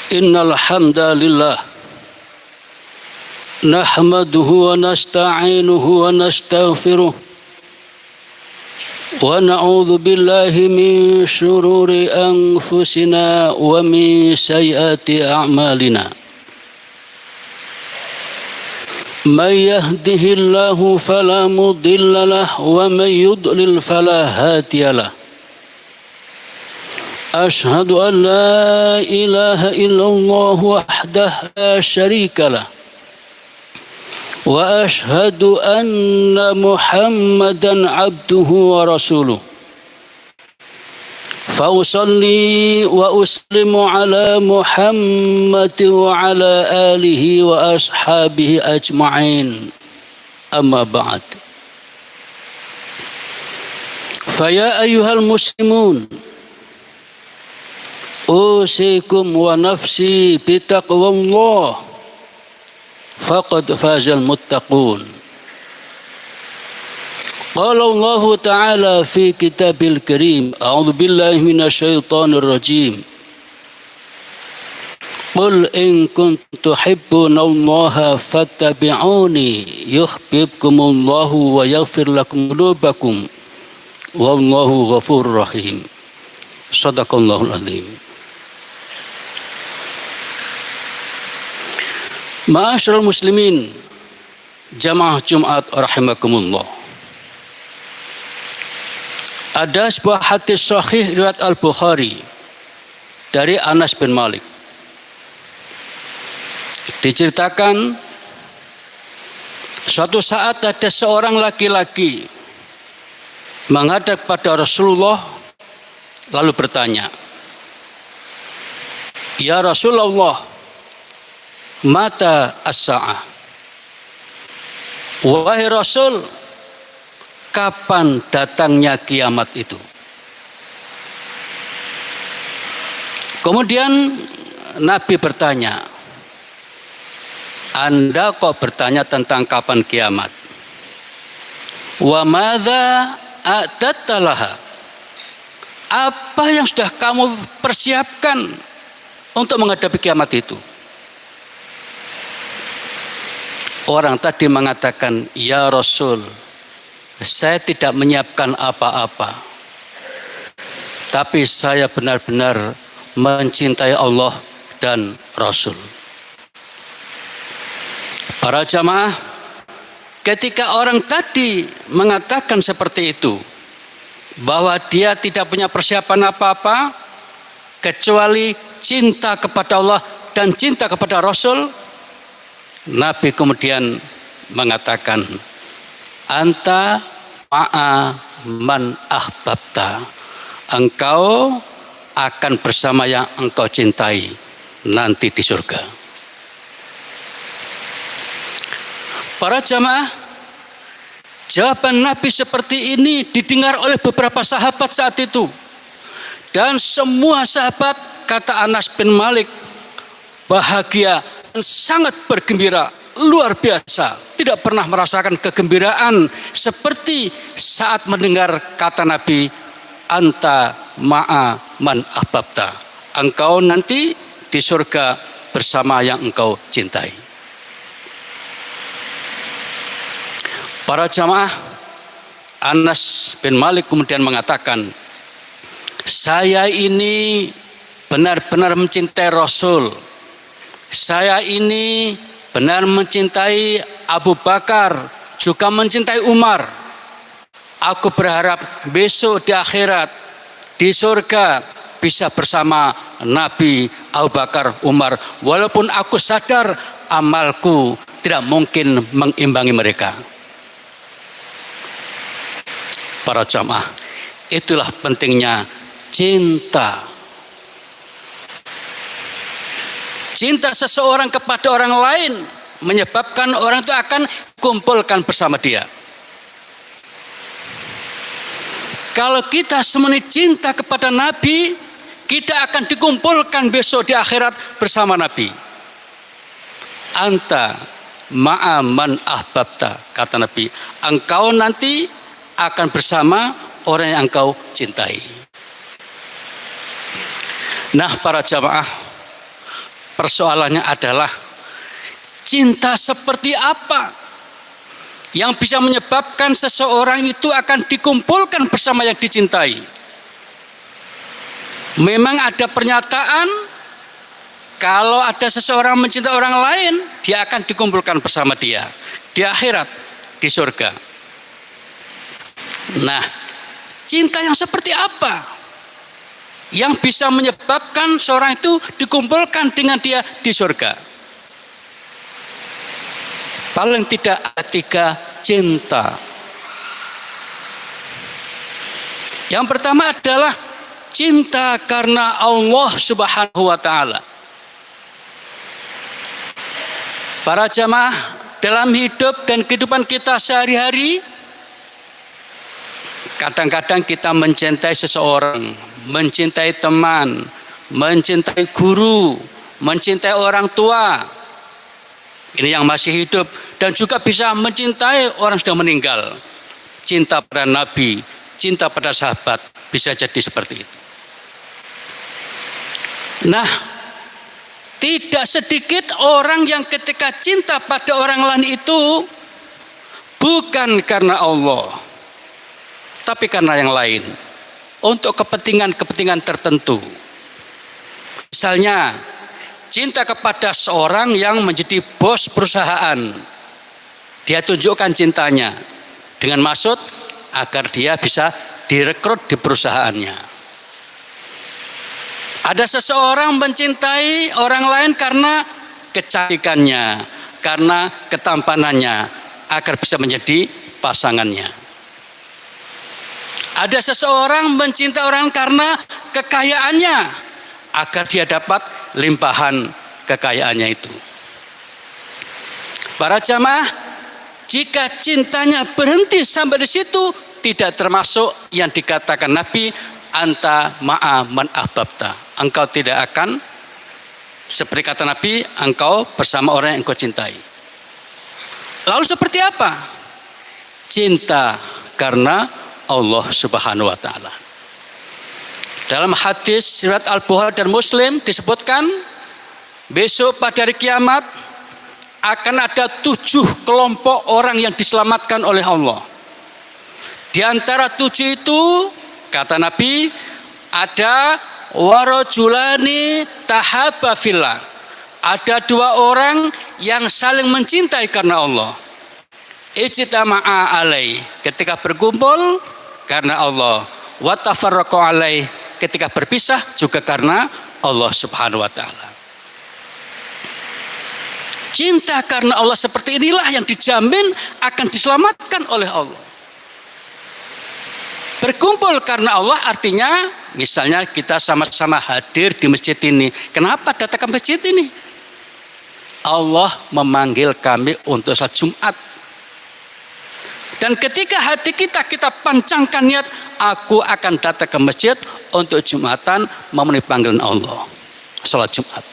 Innal hamdalillah nahmaduhu wa nasta'inuhu wa nastaghfiruh wa na'udzu billahi min syururi anfusina wa min sayyiati a'malina. May yahdihillahu fala mudilla lahu wa may yudlil fala hadiyalah. أشهد أن لا إله إلا الله وحده لا شريك له وأشهد أن محمدا عبده ورسوله فأصلي وأسلم على محمد وعلى آله وأصحابه أجمعين أما بعد فيا أيها المسلمون أوصيكم ونفسي بتقوى الله فقد فاز المتقون. قال الله تعالى في كتاب الكريم أعوذ بالله من الشيطان الرجيم قل إن كنتم تحبون الله فاتبعوني يحببكم الله ويغفر لكم ذنوبكم والله غفور رحيم. صدق الله العظيم. Ma'asyiral muslimin, jamaah Jumat rahimakumullah. Ada sebuah hadis sahih riwayat Al-Bukhari dari Anas bin Malik. Diceritakan suatu saat ada seorang laki-laki menghadap pada Rasulullah lalu bertanya, "Ya Rasulullah, mata as-sa'ah?" Wahai Rasul, kapan datangnya kiamat itu? Kemudian Nabi bertanya, Anda kok bertanya tentang kapan kiamat? Wa madza a'tatta laha? Apa yang sudah kamu persiapkan untuk menghadapi kiamat itu? Orang tadi mengatakan, "Ya Rasul, saya tidak menyiapkan apa-apa. Tapi saya benar-benar mencintai Allah dan Rasul." Para jamaah, ketika orang tadi mengatakan seperti itu, bahwa dia tidak punya persiapan apa-apa kecuali cinta kepada Allah dan cinta kepada Rasul, Nabi kemudian mengatakan, "Anta ma'a man ahbabta." Engkau akan bersama yang engkau cintai nanti di surga. Para jamaah, jawaban Nabi seperti ini didengar oleh beberapa sahabat saat itu. Dan semua sahabat, kata Anas bin Malik, bahagia dan sangat bergembira, luar biasa. Tidak pernah merasakan kegembiraan seperti saat mendengar kata Nabi, "Anta ma'a man ahbabta." Engkau nanti di surga bersama yang engkau cintai. Para jamaah, Anas bin Malik kemudian mengatakan, "Saya ini benar-benar mencintai Rasul. Saya ini benar mencintai Abu Bakar, juga mencintai Umar. Aku berharap besok di akhirat, di surga, bisa bersama Nabi, Abu Bakar, Umar. Walaupun aku sadar amalku tidak mungkin mengimbangi mereka." Para jamaah, itulah pentingnya cinta. Cinta seseorang kepada orang lain menyebabkan orang itu akan kumpulkan bersama dia. Kalau kita semuanya cinta kepada Nabi, kita akan dikumpulkan besok di akhirat bersama Nabi. Anta ma'a man ahbabta, kata Nabi. Engkau nanti akan bersama orang yang engkau cintai. Nah, para jamaah, persoalannya adalah cinta seperti apa yang bisa menyebabkan seseorang itu akan dikumpulkan bersama yang dicintai. Memang ada pernyataan kalau ada seseorang mencintai orang lain, dia akan dikumpulkan bersama dia di akhirat, di surga. Nah, cinta yang seperti apa yang bisa menyebabkan seorang itu dikumpulkan dengan dia di surga? Paling tidak ada 3 cinta. Yang pertama adalah cinta karena Allah Subhanahu wa Ta'ala. Para jamaah, dalam hidup dan kehidupan kita sehari-hari, kadang-kadang kita mencintai seseorang, mencintai teman, mencintai guru, mencintai orang tua. Ini yang masih hidup, dan juga bisa mencintai orang sudah meninggal. Cinta pada Nabi, cinta pada sahabat, bisa jadi seperti itu. Nah, tidak sedikit orang yang ketika cinta pada orang lain itu bukan karena Allah, tapi karena yang lain, untuk kepentingan-kepentingan tertentu. Misalnya, cinta kepada seorang yang menjadi bos perusahaan. Dia tunjukkan cintanya dengan maksud agar dia bisa direkrut di perusahaannya. Ada seseorang mencintai orang lain karena kecantikannya, karena ketampanannya, agar bisa menjadi pasangannya. Ada seseorang mencintai orang karena kekayaannya, agar dia dapat limpahan kekayaannya itu. Para jamaah, jika cintanya berhenti sampai di situ, tidak termasuk yang dikatakan Nabi, anta ma'a man ahbabta. Engkau tidak akan, seperti kata Nabi, engkau bersama orang yang engkau cintai. Lalu seperti apa? Cinta karena Allah Subhanahu wa Ta'ala. Dalam hadis riwayat Al-Bukhari dan Muslim disebutkan, besok pada hari kiamat akan ada 7 kelompok orang yang diselamatkan oleh Allah. Di antara 7 itu, kata Nabi, ada warajulani tahabba fillah. Ada 2 orang yang saling mencintai karena Allah. Ijtama'a alai, ketika berkumpul karena Allah. Wa tafarraqa alai, ketika berpisah juga karena Allah Subhanahu wa Ta'ala. Cinta karena Allah seperti inilah yang dijamin akan diselamatkan oleh Allah. Berkumpul karena Allah artinya, misalnya kita sama-sama hadir di masjid ini. Kenapa datang ke masjid ini? Allah memanggil kami untuk salat Jumat. Dan ketika hati kita pancangkan niat, aku akan datang ke masjid untuk Jumatan memenuhi panggilan Allah, salat Jumat.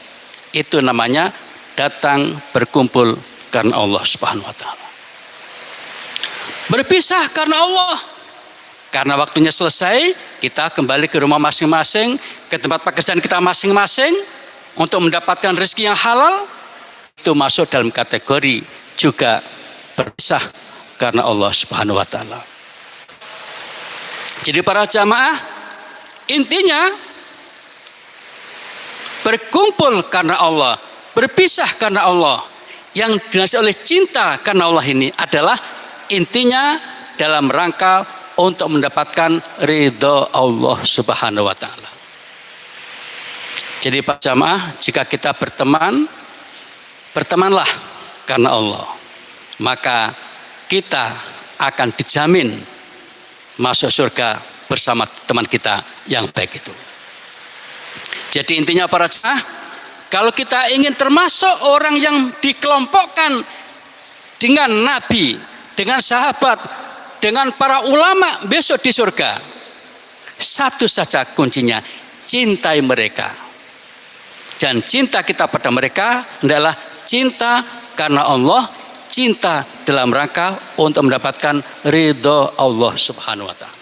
Itu namanya datang berkumpul karena Allah Subhanahu wa Ta'ala. Berpisah karena Allah, karena waktunya selesai, kita kembali ke rumah masing-masing, ke tempat pekerjaan kita masing-masing untuk mendapatkan rezeki yang halal. Itu masuk dalam kategori juga berpisah karena Allah Subhanahu wa Ta'ala. Jadi para jamaah, intinya berkumpul karena Allah, berpisah karena Allah, yang dinasihati oleh cinta karena Allah ini adalah intinya dalam rangka untuk mendapatkan ridho Allah Subhanahu wa Ta'ala. Jadi para jamaah, jika kita berteman, bertemanlah karena Allah, maka kita akan dijamin masuk surga bersama teman kita yang baik itu. Jadi intinya para jemaah, kalau kita ingin termasuk orang yang dikelompokkan dengan Nabi, dengan sahabat, dengan para ulama besok di surga, satu saja kuncinya, cintai mereka. Dan cinta kita pada mereka adalah cinta karena Allah, cinta dalam rangka untuk mendapatkan ridho Allah Subhanahu wa Ta'ala.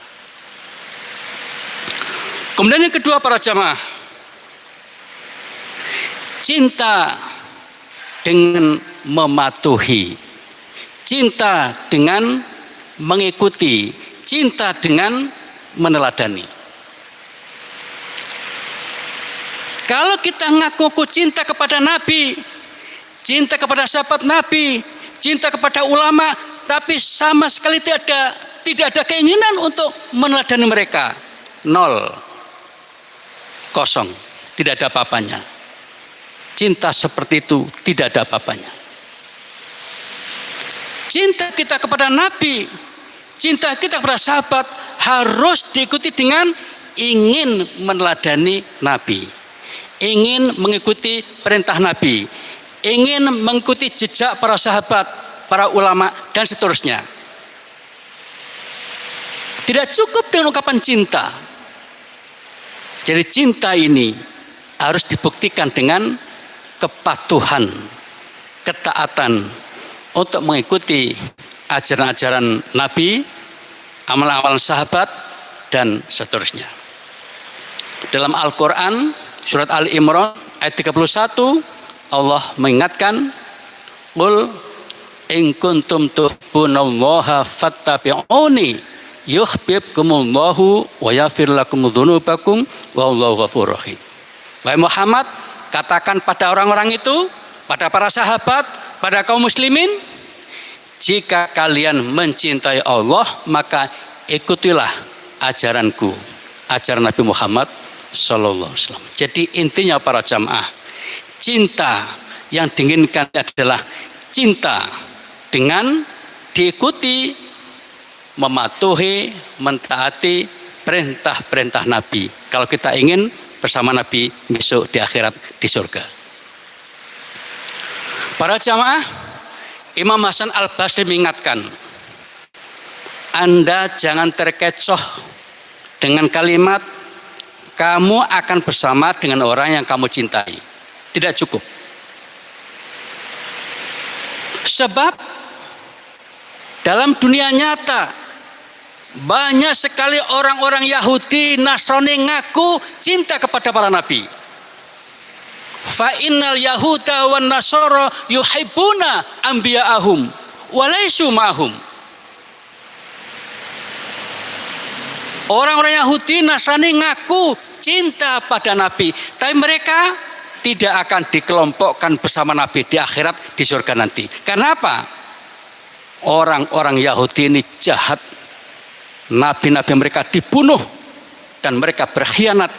Kemudian yang kedua para jamaah, cinta dengan mematuhi, cinta dengan mengikuti, cinta dengan meneladani. Kalau kita ngaku cinta kepada Nabi, cinta kepada sahabat Nabi, cinta kepada ulama, tapi sama sekali tidak ada keinginan untuk meneladani mereka, nol, kosong, tidak ada apa-apanya. Cinta seperti itu tidak ada apa-apanya. Cinta kita kepada Nabi, cinta kita kepada sahabat harus diikuti dengan ingin meneladani Nabi, ingin mengikuti perintah Nabi, ingin mengikuti jejak para sahabat, para ulama, dan seterusnya. Tidak cukup dengan ungkapan cinta. Jadi cinta ini harus dibuktikan dengan kepatuhan, ketaatan untuk mengikuti ajaran-ajaran Nabi, amalan-amalan sahabat, dan seterusnya. Dalam Al-Quran, surat Ali Imran ayat 31, Allah mengingatkan, "Qul in kuntum tuhibbunallaha fattabi'uni yuhibbukumullahu wa yaghfir lakum dzunubakum wallahu ghafurur rahim." Wahai Muhammad, katakan pada orang-orang itu, pada para sahabat, pada kaum muslimin, jika kalian mencintai Allah, maka ikutilah ajaranku, ajaran Nabi Muhammad sallallahu alaihi wasallam. Jadi intinya para jamaah, cinta yang diinginkan adalah cinta dengan diikuti, mematuhi, mentaati perintah-perintah Nabi. Kalau kita ingin bersama Nabi besok di akhirat di surga. Para jamaah, Imam Hasan Al-Basri mengingatkan, Anda jangan terkecoh dengan kalimat kamu akan bersama dengan orang yang kamu cintai. Tidak cukup. Sebab dalam dunia nyata banyak sekali orang-orang Yahudi, Nasrani ngaku cinta kepada para nabi. Fa innal yahuda wan nasara yuhibbuna anbiya'ahum wa laysu ma'hum. Orang-orang Yahudi, Nasrani ngaku cinta pada Nabi, tapi mereka tidak akan dikelompokkan bersama Nabi di akhirat di surga nanti. Karena apa? Orang-orang Yahudi ini jahat. Nabi-nabi mereka dibunuh dan mereka berkhianat,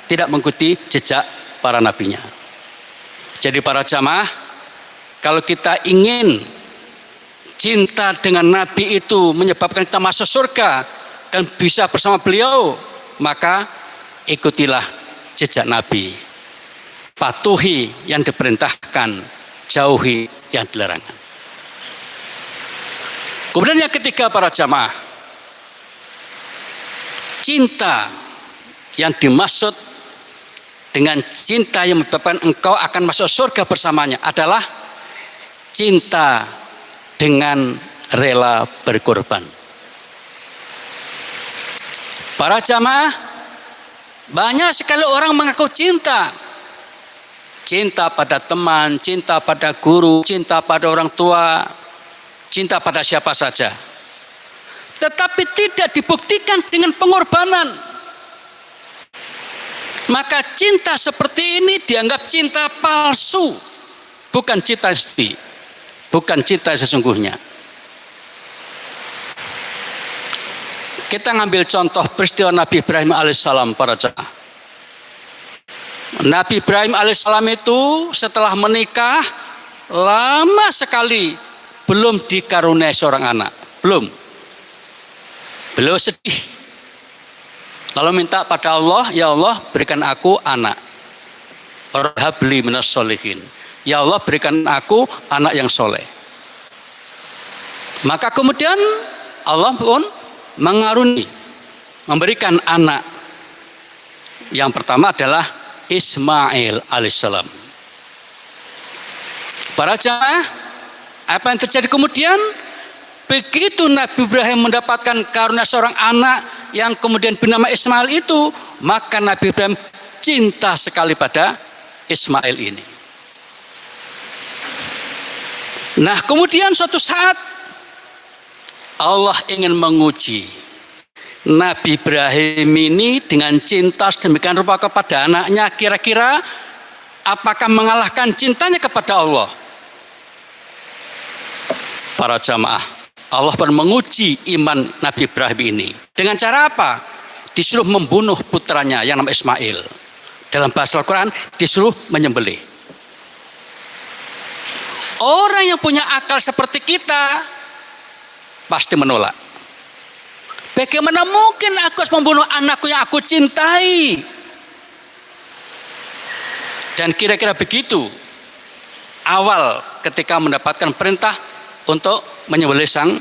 tidak mengikuti jejak para nabinya. Jadi para jamaah, kalau kita ingin cinta dengan Nabi itu menyebabkan kita masuk surga dan bisa bersama beliau, maka ikutilah jejak Nabi, patuhi yang diperintahkan, jauhi yang dilarangkan. Kemudian yang ketiga para jamaah, cinta yang dimaksud dengan cinta yang menyebabkan engkau akan masuk surga bersamanya adalah cinta dengan rela berkorban. Para jamaah, banyak sekali orang mengaku cinta. Cinta pada teman, cinta pada guru, cinta pada orang tua, cinta pada siapa saja. Tetapi tidak dibuktikan dengan pengorbanan. Maka cinta seperti ini dianggap cinta palsu. Bukan cinta sejati, bukan cinta sesungguhnya. Kita ngambil contoh peristiwa Nabi Ibrahim alaihissalam para jamaah. Nabi Ibrahim alaihissalam itu setelah menikah lama sekali belum dikaruniai seorang anak. Belum. Beliau sedih. Lalu minta pada Allah, ya Allah berikan aku anak. Habli minas sholihin. Ya Allah berikan aku anak yang soleh. Maka kemudian Allah pun mengaruni, memberikan anak. Yang pertama adalah Ismail alaihissalam. Para jamaah, apa yang terjadi kemudian? Begitu Nabi Ibrahim mendapatkan karunia seorang anak yang kemudian bernama Ismail itu, maka Nabi Ibrahim cinta sekali pada Ismail ini. Nah, kemudian suatu saat Allah ingin menguji Nabi Ibrahim ini dengan cinta sedemikian rupa kepada anaknya. Kira-kira apakah mengalahkan cintanya kepada Allah? Para jamaah, Allah pun menguji iman Nabi Ibrahim ini. Dengan cara apa? Disuruh membunuh putranya yang namanya Ismail. Dalam bahasa Al-Quran disuruh menyembelih. Orang yang punya akal seperti kita pasti menolak. Bagaimana mungkin aku harus membunuh anakku yang aku cintai? Dan kira-kira begitu awal ketika mendapatkan perintah untuk menyembelih sang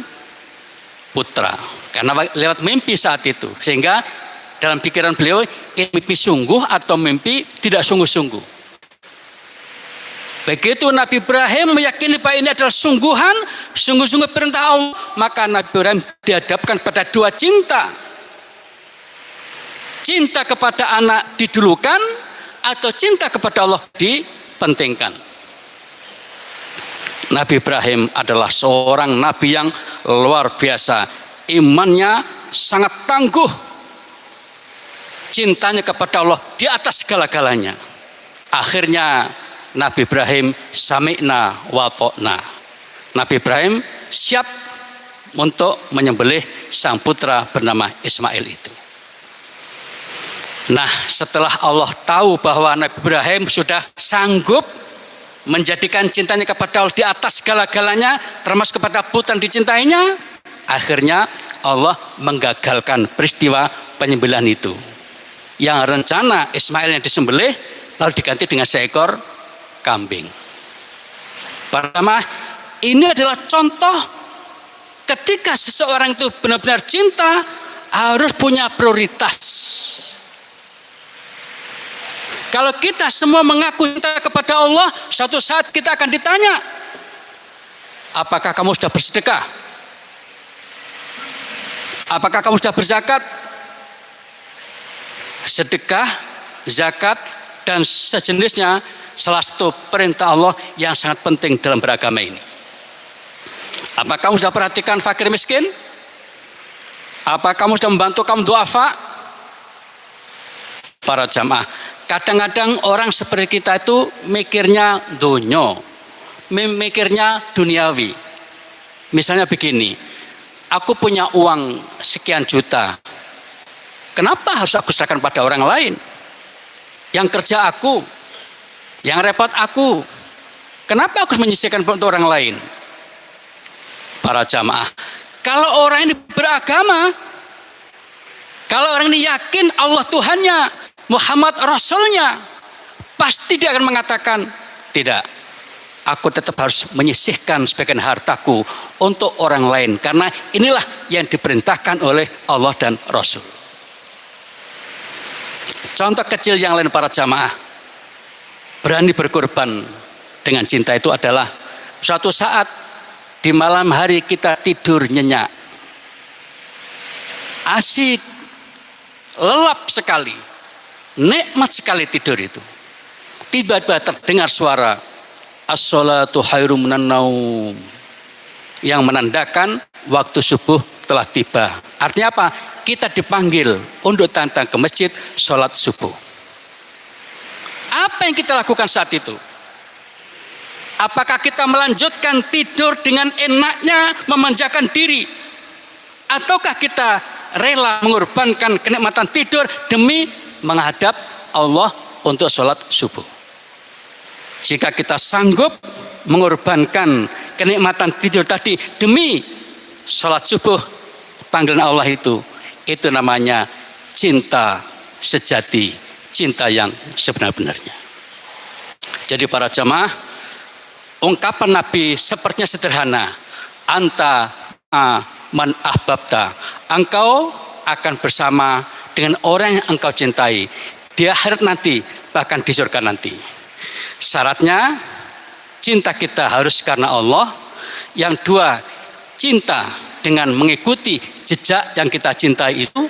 putra. Karena lewat mimpi saat itu. Sehingga dalam pikiran beliau, ini mimpi sungguh atau mimpi tidak sungguh-sungguh. Begitu Nabi Ibrahim meyakini bahwa ini adalah sungguh-sungguh perintah Allah, maka Nabi Ibrahim dihadapkan pada dua cinta. Cinta kepada anak didulukan atau cinta kepada Allah dipentingkan. Nabi Ibrahim adalah seorang nabi yang luar biasa. Imannya sangat tangguh. Cintanya kepada Allah di atas segala-galanya. Akhirnya Nabi Ibrahim sami'na wa ta'na. Nabi Ibrahim siap untuk menyembelih sang putra bernama Ismail itu. Nah, setelah Allah tahu bahwa Nabi Ibrahim sudah sanggup menjadikan cintanya kepada Allah di atas segala-galanya, termasuk kepada putra yang dicintainya, akhirnya Allah menggagalkan peristiwa penyembelihan itu. Yang rencana Ismail yang disembelih lalu diganti dengan seekor kambing. Pertama, ini adalah contoh ketika seseorang itu benar-benar cinta harus punya prioritas. Kalau kita semua mengaku cinta kepada Allah, suatu saat kita akan ditanya, apakah kamu sudah bersedekah? Apakah kamu sudah berzakat? Sedekah, zakat, dan sejenisnya salah satu perintah Allah yang sangat penting dalam beragama ini. Apa kamu sudah perhatikan fakir miskin? Apa kamu sudah membantu kaum duafa? Para jamaah, kadang-kadang orang seperti kita itu mikirnya dunyo, mikirnya duniawi. Misalnya begini, aku punya uang sekian juta, kenapa harus aku serahkan pada orang lain? Yang kerja aku, yang repot aku, kenapa aku menyisihkan untuk orang lain? Para jamaah, kalau orang ini beragama, kalau orang ini yakin Allah Tuhannya, Muhammad Rasulnya, pasti dia akan mengatakan, tidak, aku tetap harus menyisihkan sebagian hartaku untuk orang lain, karena inilah yang diperintahkan oleh Allah dan Rasul. Contoh kecil yang lain para jamaah, berani berkorban dengan cinta itu adalah suatu saat di malam hari kita tidur nyenyak, asik, lelap sekali, nikmat sekali tidur itu. Tiba-tiba terdengar suara as-salatu khairum minan naum yang menandakan waktu subuh telah tiba. Artinya apa? Kita dipanggil untuk datang ke masjid sholat subuh. Apa yang kita lakukan saat itu? Apakah kita melanjutkan tidur dengan enaknya memanjakan diri? Ataukah kita rela mengorbankan kenikmatan tidur demi menghadap Allah untuk sholat subuh? Jika kita sanggup mengorbankan kenikmatan tidur tadi demi sholat subuh, panggilan Allah itu namanya cinta sejati, cinta yang sebenar-benarnya. Jadi para jamaah, ungkapan Nabi sepertinya sederhana. Anta man ahbabta. Engkau akan bersama dengan orang yang engkau cintai di akhirat nanti, bahkan di surga nanti. Syaratnya cinta kita harus karena Allah. Yang dua, cinta dengan mengikuti jejak yang kita cintai itu.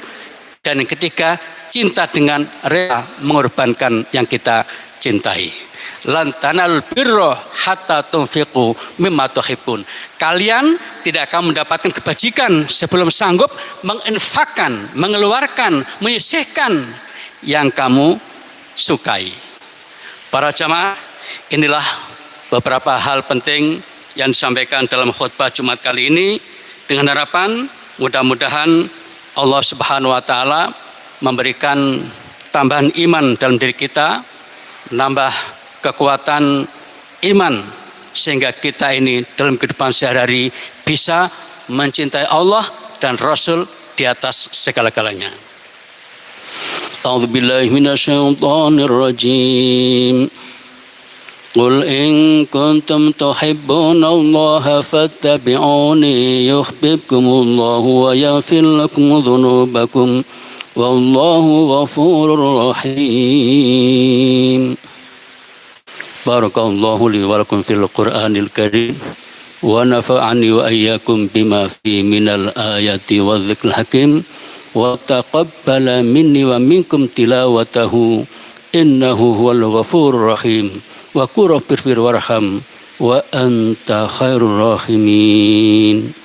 Dan yang ketiga, cinta dengan rela mengorbankan yang kita cintai. lan tanalul birra hatta tunfiqu mimma tuhibbun. Kalian tidak akan mendapatkan kebajikan sebelum sanggup menginfakkan, mengeluarkan, menyisihkan yang kamu sukai. Para jamaah, inilah beberapa hal penting yang disampaikan dalam khutbah Jumat kali ini, dengan harapan mudah-mudahan Allah Subhanahu wa taala memberikan tambahan iman dalam diri kita, menambah kekuatan iman sehingga kita ini dalam kehidupan sehari-hari bisa mencintai Allah dan Rasul di atas segala-galanya. A'udzubillahi minasyaitonir rajim. Qul in kuntum tuhibbunallaha fattabi'uni yuhibbukumullahu wa yaghfir lakum dzunubakum wallahu ghafurur rahim. Barakallahu li wa lakum fil Qur'anil Karim wa nafa'ani wa iyyakum bima fi minal ayati wadh-dhikril hakim wa taqabbala minni wa minkum tilawatahu innahu huwal ghafurur rahim. Wa qur rabbir warham wa anta khairur rahimin.